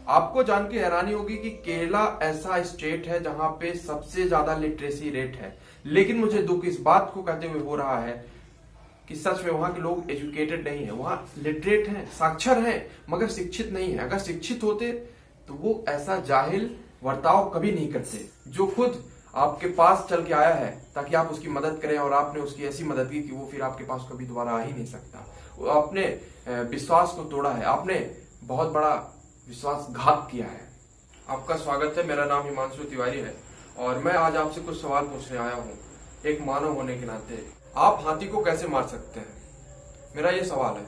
आपको जान के हैरानी होगी कि केरला ऐसा स्टेट है जहां पे सबसे ज्यादा लिटरेसी रेट है। लेकिन मुझे दुख इस बात को कहते हुए हो रहा है कि सच में वहां के लोग एजुकेटेड नहीं है। वहां लिटरेट हैं, साक्षर हैं, मगर शिक्षित नहीं है। अगर शिक्षित होते तो वो ऐसा जाहिल बर्ताव कभी नहीं करते। जो खुद आपके पास चल के आया है ताकि आप उसकी मदद करें और आपने उसकी ऐसी मदद की कि वो फिर आपके पास कभी दोबारा आ ही नहीं सकता। वो आपने विश्वास को तोड़ा है, आपने बहुत बड़ा विश्वासघात किया है। आपका स्वागत है। मेरा नाम हिमांशु तिवारी है और मैं आज आपसे कुछ सवाल पूछने आया हूँ एक मानव होने के नाते। आप हाथी को कैसे मार सकते हैं, मेरा ये सवाल है।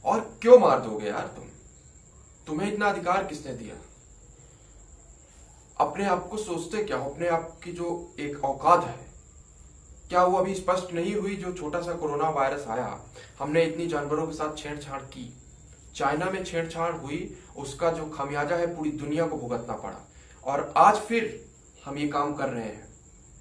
और क्यों मार दोगे यार तुम्हें इतना अधिकार किसने दिया? अपने आप को सोचते क्या हो? अपने आप की जो एक औकात है, क्या वो अभी स्पष्ट नहीं हुई? जो छोटा सा कोरोना वायरस आया, हमने इतनी जानवरों के साथ छेड़छाड़ की, चाइना में छेड़छाड़ हुई, उसका जो खामियाजा है पूरी दुनिया को भुगतना पड़ा। और आज फिर हम ये काम कर रहे हैं।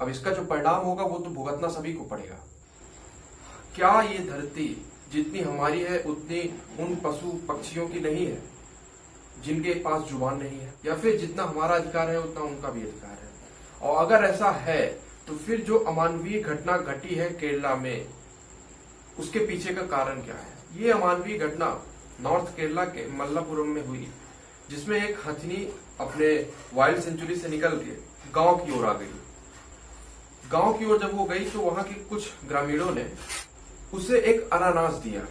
अब इसका जो परिणाम होगा वो तो भुगतना सभी को पड़ेगा। क्या ये धरती जितनी हमारी है उतनी उन पशु पक्षियों की नहीं है जिनके पास जुबान नहीं है? या फिर जितना हमारा अधिकार है उतना उनका भी अधिकार है? और अगर ऐसा है तो फिर जो अमानवीय घटना घटी है केरला में, उसके पीछे का कारण क्या है? ये अमानवीय घटना नॉर्थ केरला के मल्लापुरम में हुई, जिसमें एक हथिनी अपने वाइल्ड सेंचुरी से निकल के गांव की ओर आ गई। गांव की ओर जब वो गई तो वहां के कुछ ग्रामीणों ने उसे एक अनानास दिया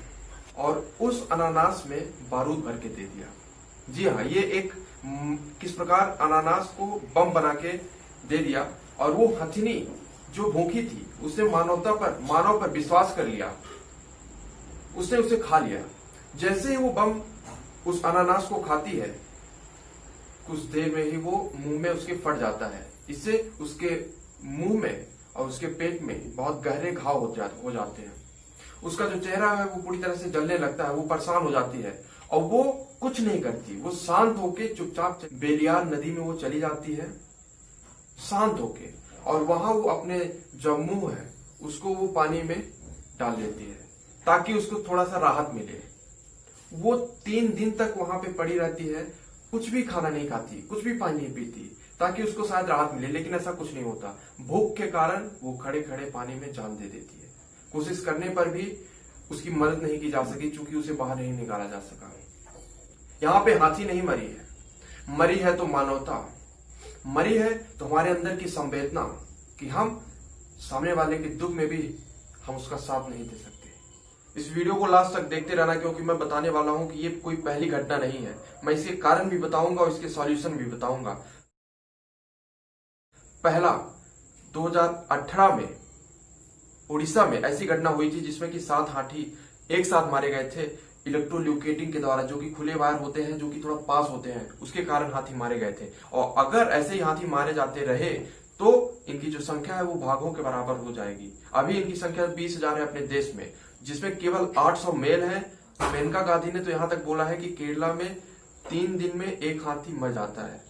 और उस अनानास में बारूद भर के दे दिया। जी हाँ, ये एक किस प्रकार अनानास को बम बना के दे दिया। और वो हथिनी जो भूखी थी उसने मानव पर विश्वास कर लिया, उसने उसे खा लिया। जैसे ही वो बम उस अनानास को खाती है, कुछ देर में ही वो मुंह में उसके फट जाता है। इससे उसके मुंह में और उसके पेट में बहुत गहरे घाव हो जाते हैं। उसका जो चेहरा है वो पूरी तरह से जलने लगता है। वो परेशान हो जाती है और वो कुछ नहीं करती। वो शांत होके चुपचाप बेलियार नदी में वो चली जाती है, शांत होके। और वहां वो अपने जो मुंह है उसको वो पानी में डाल देती है ताकि उसको थोड़ा सा राहत मिले। वो 3 दिन तक वहां पे पड़ी रहती है, कुछ भी खाना नहीं खाती, कुछ भी पानी नहीं पीती, ताकि उसको शायद राहत मिले। लेकिन ऐसा कुछ नहीं होता। भूख के कारण वो खड़े खड़े पानी में जान दे देती है। कोशिश करने पर भी उसकी मदद नहीं की जा सकी, क्योंकि उसे बाहर नहीं निकाला जा सका। यहाँ पे हाथी नहीं मरी है, मरी है तो मानवता, मरी है तो हमारे अंदर की संवेदना कि हम सामने वाले के दुख में भी हम उसका साथ नहीं दे सकते। इस वीडियो को लास्ट तक देखते रहना, क्योंकि मैं बताने वाला हूं कि ये कोई पहली घटना नहीं है। मैं इसके कारण भी बताऊंगा और इसके सॉल्यूशन भी बताऊंगा। पहला, 2018 में उड़ीसा में ऐसी घटना हुई थी जिसमें कि 7 हाथी एक साथ मारे गए थे इलेक्ट्रोल्यूकेटिंग के द्वारा, जो कि खुले वायर होते हैं, जो कि थोड़ा पास होते हैं, उसके कारण हाथी मारे गए थे। और अगर ऐसे ही हाथी मारे जाते रहे तो इनकी जो संख्या है वो भागों के बराबर हो जाएगी। अभी इनकी संख्या 20,000 है अपने देश में, जिसमें केवल 800 मेल हैं। मेनका गांधी ने तो यहां तक बोला है कि केरला में 3 दिन में एक हाथी मर जाता है।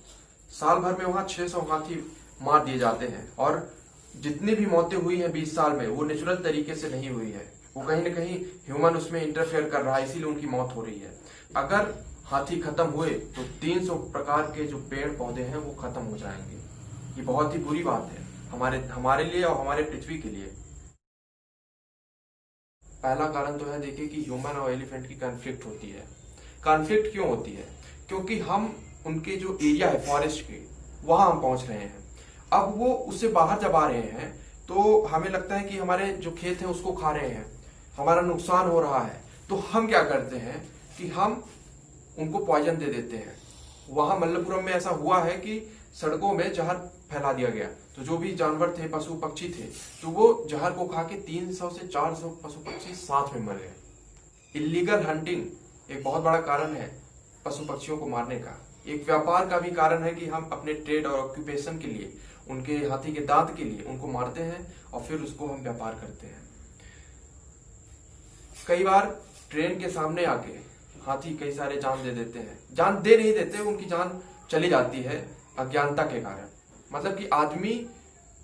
साल भर में वहां 600 हाथी मार दिए जाते हैं। और जितनी भी मौतें हुई हैं 20 साल में, वो नेचुरल तरीके से नहीं हुई है। वो कहीं ना कहीं ह्यूमन उसमें इंटरफेयर कर रहा है, इसीलिए उनकी मौत हो रही है। अगर हाथी खत्म हुए तो 300 प्रकार के जो पेड़ पौधे हैं वो खत्म हो जाएंगे। ये बहुत ही बुरी बात है हमारे लिए और हमारे पृथ्वी के लिए। पहला कारण तो है, देखिए कि ह्यूमन और एलिफेंट की कॉन्फ्लिक्ट होती है। कॉन्फ्लिक्ट क्यों होती है? क्योंकि हम उनके जो एरिया है फॉरेस्ट के, वहां हम पहुंच रहे हैं। अब वो उससे बाहर जब आ रहे हैं तो हमें लगता है कि हमारे जो खेत हैं उसको खा रहे हैं, हमारा नुकसान हो रहा है। तो हम क्या करते हैं कि हम उनको पॉइजन दे देते हैं। वहां मल्लपुरम में ऐसा हुआ है कि सड़कों में जहर फैला दिया गया, तो जो भी जानवर थे, पशु पक्षी थे, तो वो जहर को खा के 300 से 400 पशु पक्षी साथ में मर गए। इलीगल हंटिंग एक बहुत बड़ा कारण है पशु पक्षियों को मारने का। एक व्यापार का भी कारण है कि हम अपने ट्रेड और ऑक्यूपेशन के लिए, उनके हाथी के दांत के लिए उनको मारते हैं और फिर उसको हम व्यापार करते हैं। कई बार ट्रेन के सामने आके हाथी कई सारे जान दे देते हैं, जान दे नहीं देते, उनकी जान चली जाती है अज्ञानता के कारण। मतलब कि आदमी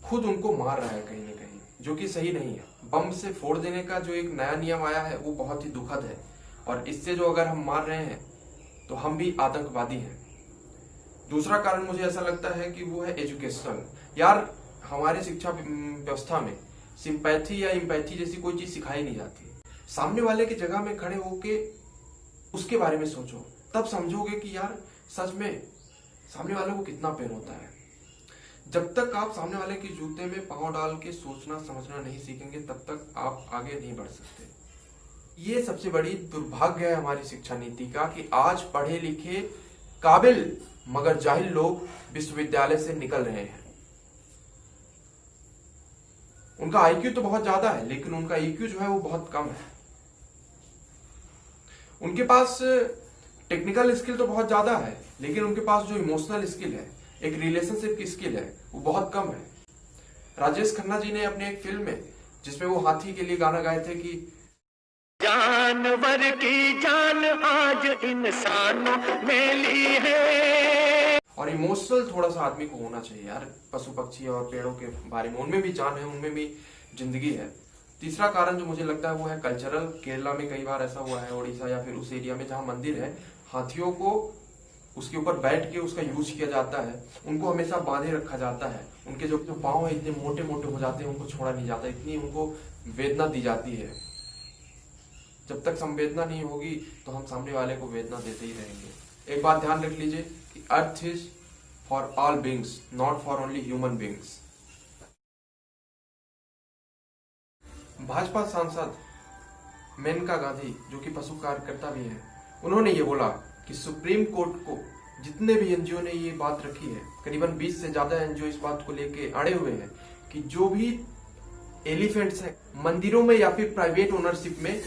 खुद उनको मार रहा है कहीं ना कहीं, जो कि सही नहीं है। बम से फोड़ देने का जो एक नया नियम आया है वो बहुत ही दुखद है। और इससे जो अगर हम मार रहे हैं तो हम भी आतंकवादी हैं। दूसरा कारण मुझे ऐसा लगता है कि वो है एजुकेशनल। यार हमारे शिक्षा व्यवस्था में सिंपैथी या इम्पैथी जैसी कोई चीज सिखाई नहीं जाती। सामने वाले की जगह में खड़े होके उसके बारे में सोचो, तब समझोगे कि यार सच में सामने वाले को कितना पेन होता है। जब तक आप सामने वाले के जूते में पांव डाल के सोचना समझना नहीं सीखेंगे तब तक आप आगे नहीं बढ़ सकते। ये सबसे बड़ी दुर्भाग्य है हमारी शिक्षा नीति का कि आज पढ़े लिखे काबिल मगर जाहिल लोग विश्वविद्यालय से निकल रहे हैं। उनका आईक्यू तो बहुत ज्यादा है लेकिन उनका ईक्यू जो है वो बहुत कम है। उनके पास टेक्निकल स्किल तो बहुत ज्यादा है लेकिन उनके पास जो इमोशनल स्किल है, एक रिलेशनशिप की स्किल है, वो बहुत कम है। राजेश खन्ना जी ने अपने एक फिल्म में जिसमें वो हाथी के लिए गाना गाए थे कि जानवर की जान आज इंसानों में ली है। और इमोशनल थोड़ा सा आदमी को होना चाहिए यार, पशु पक्षी और पेड़ों के बारे में, उनमें भी जान है, उनमें भी जिंदगी है। तीसरा कारण जो मुझे लगता है वो है कल्चरल। केरला में कई बार ऐसा हुआ है, उड़ीसा या फिर उस एरिया में जहाँ मंदिर है, हाथियों को उसके ऊपर बैठ के उसका यूज किया जाता है, उनको हमेशा बांधे रखा जाता है, उनके जो पाँव है इतने मोटे मोटे हो जाते हैं, उनको छोड़ा नहीं जाता, इतनी उनको वेदना दी जाती है। जब तक संवेदना नहीं होगी तो हम सामने वाले को वेदना देते ही रहेंगे। एक बात ध्यान रख लीजिए कि earth is for all beings, not for only human beings. Bhajpa सांसद मेनका गांधी जो कि पशु कार्यकर्ता भी है, उन्होंने ये बोला कि सुप्रीम कोर्ट को जितने भी एनजीओ ने ये बात रखी है, करीबन 20 से ज्यादा एनजीओ इस बात को लेके अड़े हुए हैं कि जो भी एलिफेंट्स हैं मंदिरों में या फिर प्राइवेट ओनरशिप में,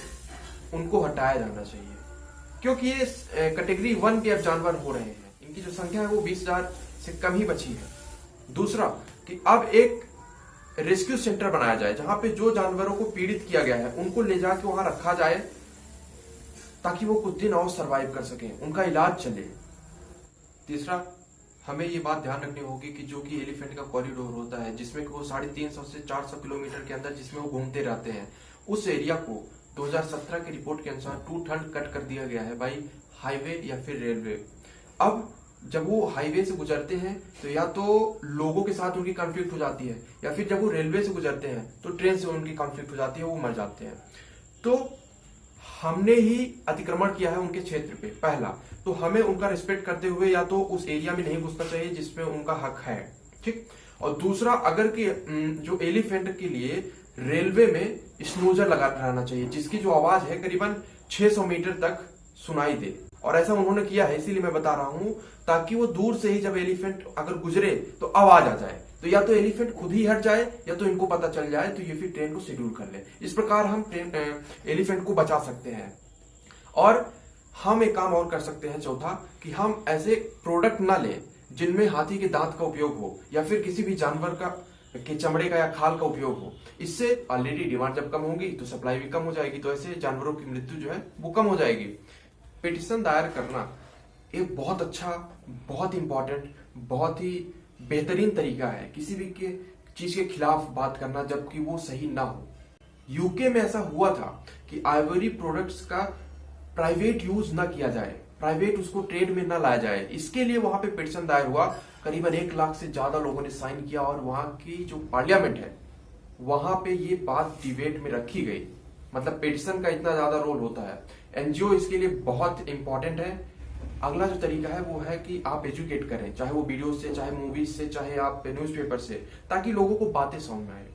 उनको हटाया जाना चाहिए क्योंकि ये कैटेगरी 1 के अब जानवर हो रहे हैं। इनकी जो संख्या है वो 20,000 से कम ही बची है। दूसरा कि अब एक रेस्क्यू सेंटर बनाया जाए जहां पे जो जानवरों को पीड़ित किया गया है उनको ले जाके वहां रखा जाए ताकि वो कुछ दिन और सरवाइव कर सकें, उनका इलाज चले। तीसरा, हमें ये बात ध्यान रखनी होगी कि जो कि एलिफेंट का कॉरिडोर होता है जिसमें कि वो 350 से 400 किलोमीटर के अंदर जिसमें वो घूमते रहते हैं, उस एरिया को 2017 की रिपोर्ट के अनुसार 2/3 कट कर दिया गया है बाई हाईवे या फिर रेलवे। अब जब वो हाईवे से गुजरते हैं तो या तो लोगों के साथ उनकी कॉन्फ्लिक्ट हो जाती है या फिर जब वो रेलवे से गुजरते हैं तो ट्रेन से उनकी कॉन्फ्लिक्ट हो जाती है, वो मर जाते हैं। तो हमने ही अतिक्रमण किया है उनके क्षेत्र पे, पहला तो हमें उनका रिस्पेक्ट करते हुए या तो उस एरिया में नहीं घुसना चाहिए जिसमें उनका हक है, ठीक। और दूसरा, अगर कि जो एलिफेंट के लिए रेलवे में स्नूजर लगा रहना चाहिए जिसकी जो आवाज है करीबन 600 मीटर तक सुनाई दे। और ऐसा उन्होंने किया है, इसीलिए मैं बता रहा हूं ताकि वो दूर से ही जब एलिफेंट अगर गुजरे तो आवाज आ जाए, तो या तो एलिफेंट खुद ही हट जाए या तो इनको पता चल जाए तो ये फिर ट्रेन को शेड्यूल कर ले। इस प्रकार हम एलिफेंट को बचा सकते हैं। और हम एक काम और कर सकते हैं, चौथा, कि हम ऐसे प्रोडक्ट ना लें जिनमें हाथी के दांत का उपयोग हो या फिर किसी भी जानवर का के चमड़े का या खाल का उपयोग हो। इससे ऑलरेडी डिमांड जब कम होगी तो सप्लाई भी कम हो जाएगी, तो ऐसे जानवरों की मृत्यु जो है वो कम हो जाएगी। पिटीशन दायर करना एक बहुत अच्छा, बहुत इंपॉर्टेंट, बहुत ही बेहतरीन तरीका है किसी भी के चीज के खिलाफ बात करना जबकि वो सही ना हो। यूके में ऐसा हुआ था कि आइवरी प्रोडक्ट्स का प्राइवेट यूज ना किया जाए, प्राइवेट उसको ट्रेड में ना लाया जाए, इसके लिए वहां पे पिटीशन दायर हुआ। करीबन 1 लाख से ज्यादा लोगों ने साइन किया और वहां की जो पार्लियामेंट है वहां पे ये बात डिबेट में रखी गई। मतलब पिटीशन का इतना ज्यादा रोल होता है। एनजीओ इसके लिए बहुत इंपॉर्टेंट है। अगला जो तरीका है वो है कि आप एजुकेट करें, चाहे वो वीडियो से, चाहे मूवीज से, चाहे आप न्यूज़पेपर से, ताकि लोगों को बातें समझ में आए।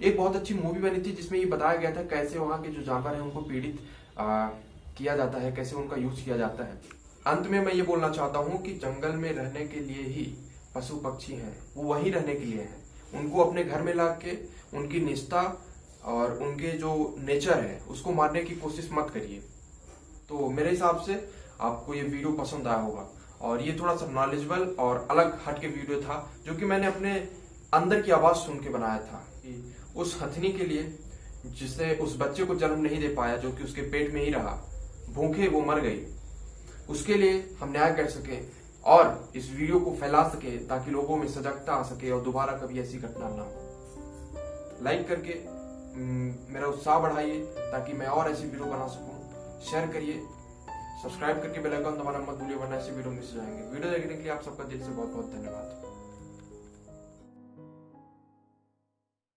एक बहुत अच्छी मूवी बनी थी जिसमें ये बताया गया था कैसे वहां के जो जानवर है उनको पीड़ित किया जाता है, कैसे उनका यूज किया जाता है। अंत में मैं ये बोलना चाहता हूँ कि जंगल में रहने के लिए ही पशु पक्षी हैं, वो वहीं रहने के लिए हैं। उनको अपने घर में ला के उनकी निष्ठा और उनके जो नेचर है उसको मारने की कोशिश मत करिए। तो मेरे हिसाब से आपको ये वीडियो पसंद आया होगा और ये थोड़ा सा नॉलेजेबल और अलग हट के वीडियो था जो कि मैंने अपने अंदर की आवाज सुन के बनाया था कि उस हथनी के लिए जिसने उस बच्चे को जन्म नहीं दे पाया, जो कि उसके पेट में ही रहा, भूखे वो मर गई, उसके लिए हम न्याय कर सके और इस वीडियो को फैला सके ताकि लोगों में सजगता आ सके और दोबारा कभी ऐसी घटना ना हो। लाइक करके मेरा उत्साह बढ़ाइए ताकि मैं और ऐसी वीडियो बना सकूं। शेयर करिए, सब्सक्राइब करके बेल आइकन दबाना मत भूलिए, वरना ऐसे वीडियो मिस हो जाएंगे। वीडियो देखने के लिए आप सबका दिल से बहुत बहुत धन्यवाद।